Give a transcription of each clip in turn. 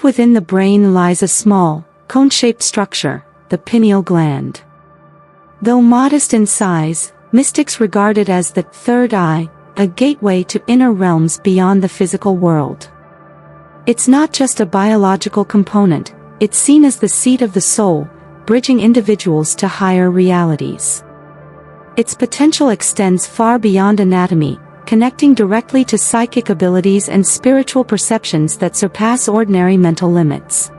Deep within the brain lies a small, cone-shaped structure, the pineal gland. Though modest in size, mystics regard it as the third eye, a gateway to inner realms beyond the physical world. It's not just a biological component, it's seen as the seat of the soul, bridging individuals to higher realities. Its potential extends far beyond anatomy, connecting directly to psychic abilities and spiritual perceptions that surpass ordinary mental limits.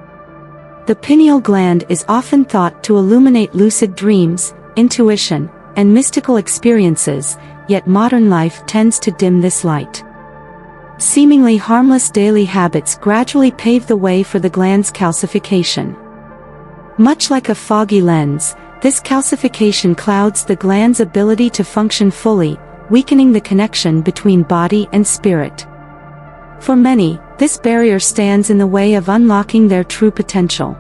The pineal gland is often thought to illuminate lucid dreams, intuition, and mystical experiences, yet modern life tends to dim this light. Seemingly harmless daily habits gradually pave the way for the gland's calcification. Much like a foggy lens, this calcification clouds the gland's ability to function fully, weakening the connection between body and spirit. For many, this barrier stands in the way of unlocking their true potential.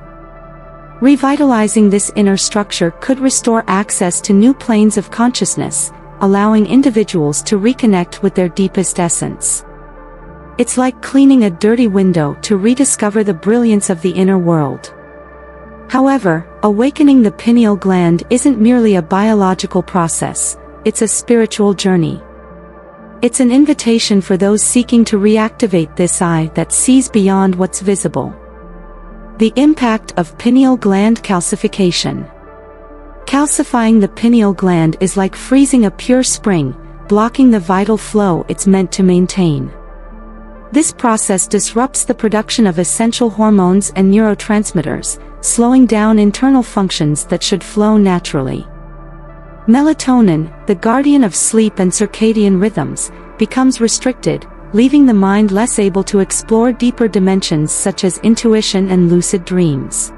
Revitalizing this inner structure could restore access to new planes of consciousness, allowing individuals to reconnect with their deepest essence. It's like cleaning a dirty window to rediscover the brilliance of the inner world. However, awakening the pineal gland isn't merely a biological process, it's a spiritual journey. It's an invitation for those seeking to reactivate this eye that sees beyond what's visible. The impact of pineal gland calcification. Calcifying the pineal gland is like freezing a pure spring, blocking the vital flow it's meant to maintain. This process disrupts the production of essential hormones and neurotransmitters, slowing down internal functions that should flow naturally. Melatonin, the guardian of sleep and circadian rhythms, becomes restricted, leaving the mind less able to explore deeper dimensions such as intuition and lucid dreams.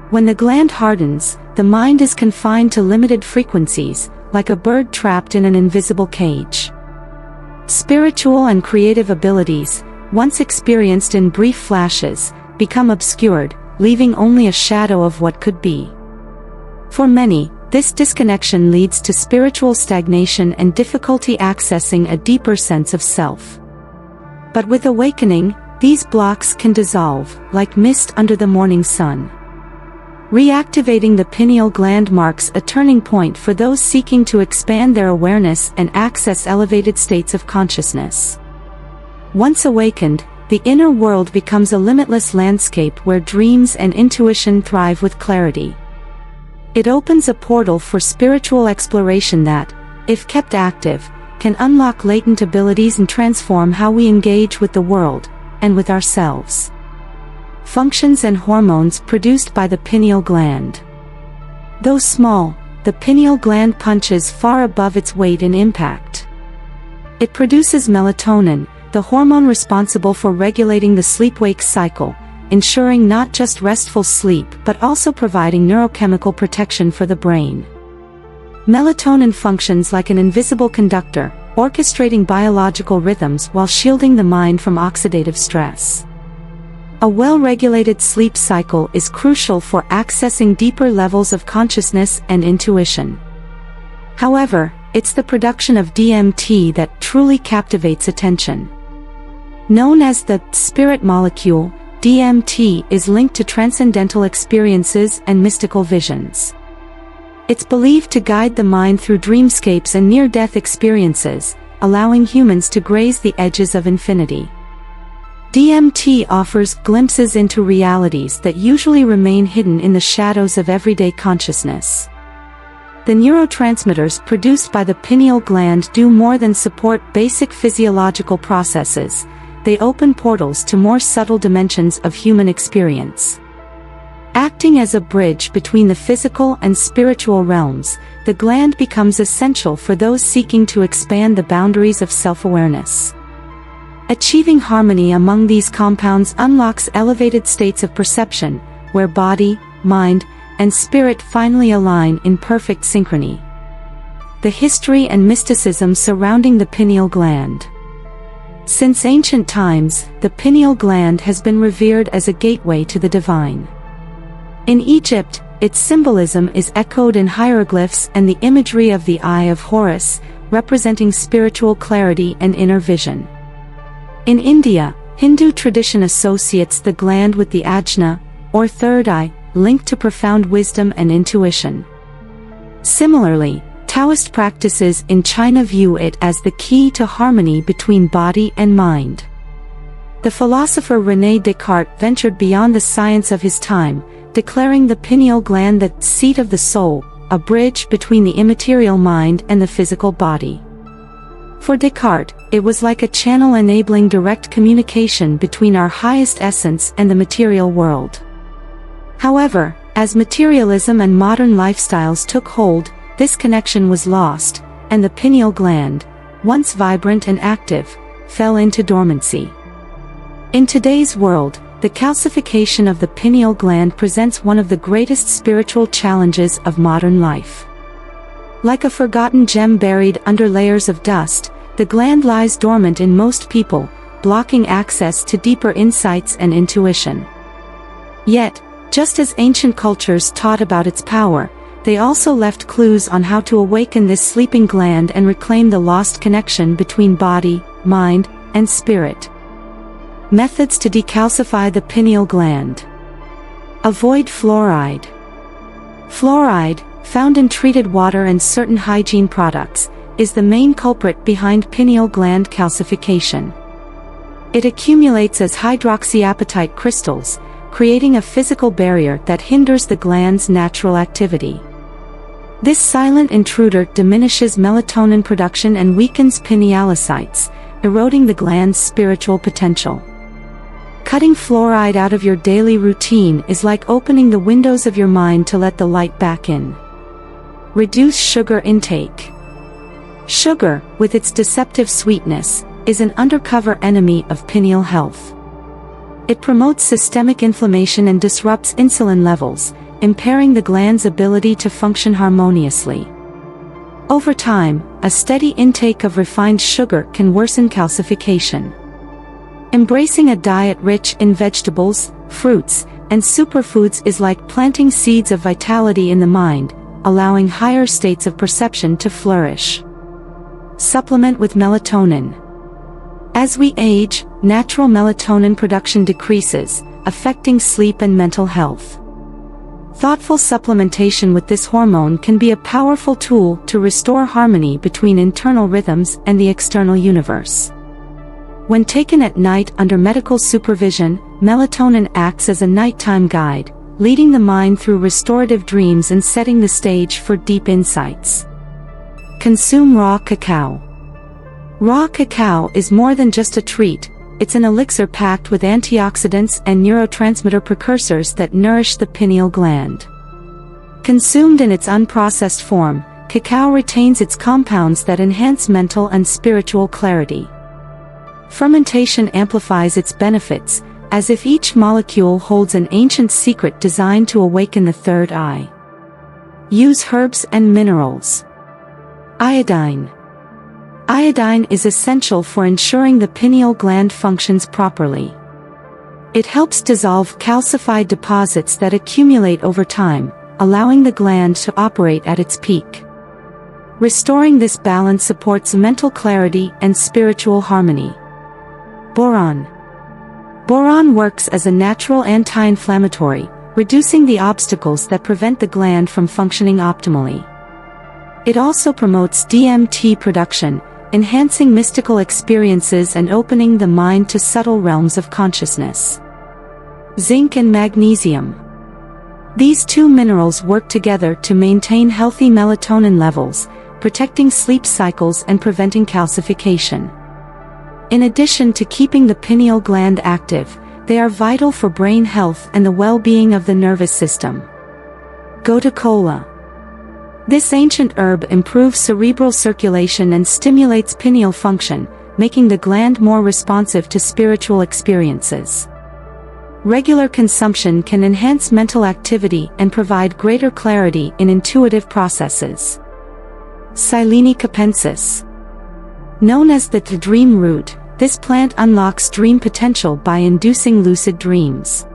When the gland hardens, the mind is confined to limited frequencies, like a bird trapped in an invisible cage. Spiritual and creative abilities, once experienced in brief flashes, become obscured, leaving only a shadow of what could be. For many, this disconnection leads to spiritual stagnation and difficulty accessing a deeper sense of self. But with awakening, these blocks can dissolve, like mist under the morning sun. Reactivating the pineal gland marks a turning point for those seeking to expand their awareness and access elevated states of consciousness. Once awakened, the inner world becomes a limitless landscape where dreams and intuition thrive with clarity. It opens a portal for spiritual exploration that, if kept active, can unlock latent abilities and transform how we engage with the world, and with ourselves. Functions and hormones produced by the pineal gland. Though small, the pineal gland punches far above its weight in impact. It produces melatonin, the hormone responsible for regulating the sleep-wake cycle, ensuring not just restful sleep but also providing neurochemical protection for the brain. Melatonin functions like an invisible conductor, orchestrating biological rhythms while shielding the mind from oxidative stress. A well-regulated sleep cycle is crucial for accessing deeper levels of consciousness and intuition. However, it's the production of DMT that truly captivates attention. Known as the spirit molecule, DMT is linked to transcendental experiences and mystical visions. It's believed to guide the mind through dreamscapes and near-death experiences, allowing humans to graze the edges of infinity. DMT offers glimpses into realities that usually remain hidden in the shadows of everyday consciousness. The neurotransmitters produced by the pineal gland do more than support basic physiological processes. They open portals to more subtle dimensions of human experience. Acting as a bridge between the physical and spiritual realms, the gland becomes essential for those seeking to expand the boundaries of self-awareness. Achieving harmony among these compounds unlocks elevated states of perception, where body, mind, and spirit finally align in perfect synchrony. The history and mysticism surrounding the pineal gland. Since ancient times, the pineal gland has been revered as a gateway to the divine. In Egypt, its symbolism is echoed in hieroglyphs and the imagery of the Eye of Horus, representing spiritual clarity and inner vision. In India, Hindu tradition associates the gland with the ajna, or third eye, linked to profound wisdom and intuition. Similarly, Taoist practices in China view it as the key to harmony between body and mind. The philosopher René Descartes ventured beyond the science of his time, declaring the pineal gland the seat of the soul, a bridge between the immaterial mind and the physical body. For Descartes, it was like a channel enabling direct communication between our highest essence and the material world. However, as materialism and modern lifestyles took hold, this connection was lost, and the pineal gland, once vibrant and active, fell into dormancy. In today's world, the calcification of the pineal gland presents one of the greatest spiritual challenges of modern life. Like a forgotten gem buried under layers of dust, the gland lies dormant in most people, blocking access to deeper insights and intuition. Yet, just as ancient cultures taught about its power, they also left clues on how to awaken this sleeping gland and reclaim the lost connection between body, mind, and spirit. Methods to decalcify the pineal gland. Avoid fluoride. Fluoride, found in treated water and certain hygiene products, is the main culprit behind pineal gland calcification. It accumulates as hydroxyapatite crystals, creating a physical barrier that hinders the gland's natural activity. This silent intruder diminishes melatonin production and weakens pinealocytes, eroding the gland's spiritual potential. Cutting fluoride out of your daily routine is like opening the windows of your mind to let the light back in. Reduce sugar intake. Sugar, with its deceptive sweetness, is an undercover enemy of pineal health. It promotes systemic inflammation and disrupts insulin levels, impairing the gland's ability to function harmoniously. Over time, a steady intake of refined sugar can worsen calcification. Embracing a diet rich in vegetables, fruits, and superfoods is like planting seeds of vitality in the mind, allowing higher states of perception to flourish. Supplement with melatonin. As we age, natural melatonin production decreases, affecting sleep and mental health. Thoughtful supplementation with this hormone can be a powerful tool to restore harmony between internal rhythms and the external universe. When taken at night under medical supervision, melatonin acts as a nighttime guide, leading the mind through restorative dreams and setting the stage for deep insights. Consume raw cacao. Raw cacao is more than just a treat, it's an elixir packed with antioxidants and neurotransmitter precursors that nourish the pineal gland. Consumed in its unprocessed form, cacao retains its compounds that enhance mental and spiritual clarity. Fermentation amplifies its benefits, as if each molecule holds an ancient secret designed to awaken the third eye. Use herbs and minerals. Iodine. Iodine is essential for ensuring the pineal gland functions properly. It helps dissolve calcified deposits that accumulate over time, allowing the gland to operate at its peak. Restoring this balance supports mental clarity and spiritual harmony. Boron. Boron works as a natural anti-inflammatory, reducing the obstacles that prevent the gland from functioning optimally. It also promotes DMT production, enhancing mystical experiences and opening the mind to subtle realms of consciousness. Zinc and magnesium. These two minerals work together to maintain healthy melatonin levels, protecting sleep cycles and preventing calcification. In addition to keeping the pineal gland active, they are vital for brain health and the well-being of the nervous system. Gotu kola. This ancient herb improves cerebral circulation and stimulates pineal function, making the gland more responsive to spiritual experiences. Regular consumption can enhance mental activity and provide greater clarity in intuitive processes. Silene capensis. Known as the dream root, this plant unlocks dream potential by inducing lucid dreams.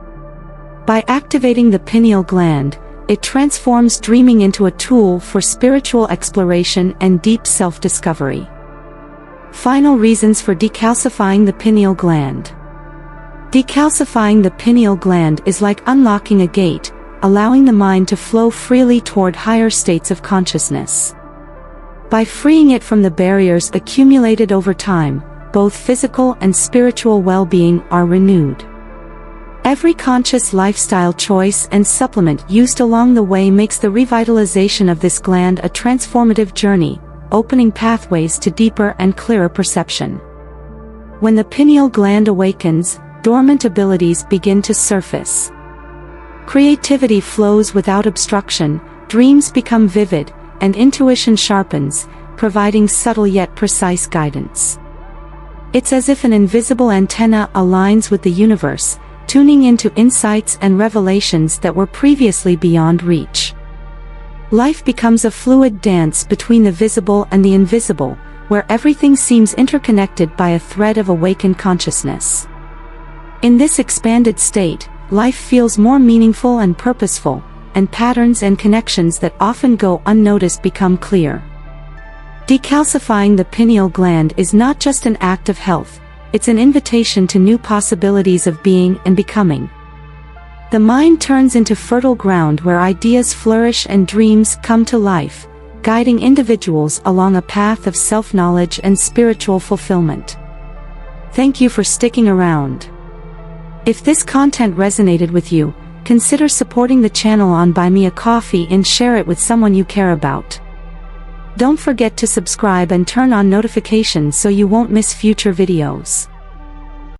By activating the pineal gland, it transforms dreaming into a tool for spiritual exploration and deep self-discovery. Final reasons for decalcifying the pineal gland. Decalcifying the pineal gland is like unlocking a gate, allowing the mind to flow freely toward higher states of consciousness. By freeing it from the barriers accumulated over time, both physical and spiritual well-being are renewed. Every conscious lifestyle choice and supplement used along the way makes the revitalization of this gland a transformative journey, opening pathways to deeper and clearer perception. When the pineal gland awakens, dormant abilities begin to surface. Creativity flows without obstruction, dreams become vivid, and intuition sharpens, providing subtle yet precise guidance. It's as if an invisible antenna aligns with the universe, tuning into insights and revelations that were previously beyond reach. Life becomes a fluid dance between the visible and the invisible, where everything seems interconnected by a thread of awakened consciousness. In this expanded state, life feels more meaningful and purposeful, and patterns and connections that often go unnoticed become clear. Decalcifying the pineal gland is not just an act of health, it's an invitation to new possibilities of being and becoming. The mind turns into fertile ground where ideas flourish and dreams come to life, guiding individuals along a path of self-knowledge and spiritual fulfillment. Thank you for sticking around. If this content resonated with you, consider supporting the channel on Buy Me a Coffee and share it with someone you care about. Don't forget to subscribe and turn on notifications so you won't miss future videos.